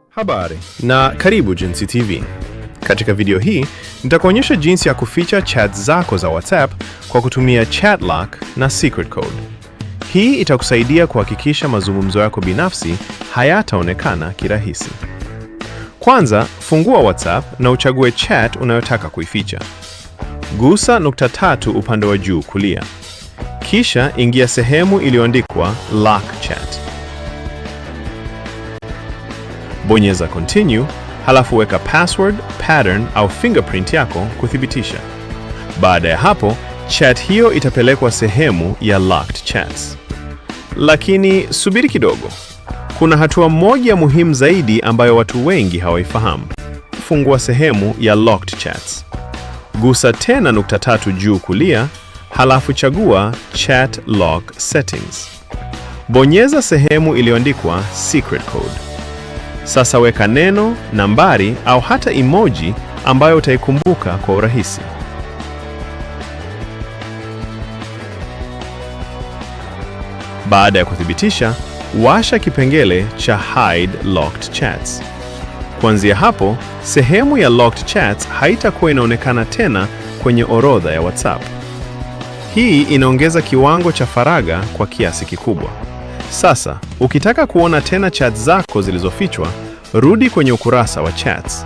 Habari na karibu Jinsi TV. Katika video hii, nitakuonyesha jinsi ya kuficha chat zako za WhatsApp kwa kutumia chat lock na secret code. Hii itakusaidia kuhakikisha mazungumzo yako binafsi hayataonekana kirahisi. Kwanza, fungua WhatsApp na uchague chat unayotaka kuificha. Gusa nukta 3 upande wa juu kulia. Kisha ingia sehemu iliyoandikwa Lock Chat. Bonyeza Continue, halafu weka password, pattern au fingerprint yako kuthibitisha. Baada ya hapo, chat hiyo itapelekwa sehemu ya Locked Chats. Lakini subiri kidogo. Kuna hatua moja muhimu zaidi ambayo watu wengi hawaifahamu. Fungua sehemu ya Locked Chats. Gusa tena nukta 3 juu kulia, halafu chagua Chat Lock Settings. Bonyeza sehemu iliyoandikwa Secret Code. Sasa weka neno, nambari au hata emoji ambayo utaikumbuka kwa urahisi. Baada ya kuthibitisha, washa kipengele cha Hide Locked Chats. Kuanzia hapo, sehemu ya Locked Chats haitakuwa inaonekana tena kwenye orodha ya WhatsApp. Hii inaongeza kiwango cha faragha kwa kiasi kikubwa. Sasa, ukitaka kuona tena chat zako zilizofichwa, rudi kwenye ukurasa wa chats.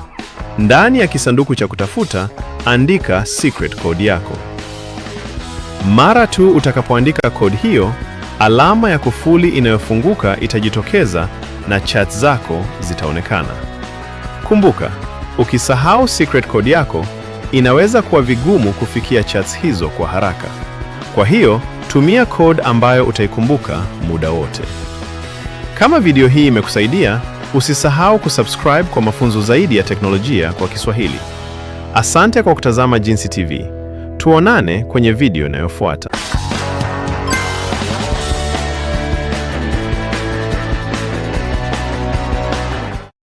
Ndani ya kisanduku cha kutafuta, andika secret code yako. Mara tu utakapoandika code hiyo, alama ya kufuli inayofunguka itajitokeza na chat zako zitaonekana. Kumbuka, ukisahau secret code yako, inaweza kuwa vigumu kufikia chats hizo kwa haraka. Kwa hiyo, tumia code ambayo utaikumbuka muda wote. Kama video hii imekusaidia, usisahau kusubscribe kwa mafunzo zaidi ya teknolojia kwa Kiswahili. Asante kwa kutazama Jinsi TV. Tuonane kwenye video inayofuata.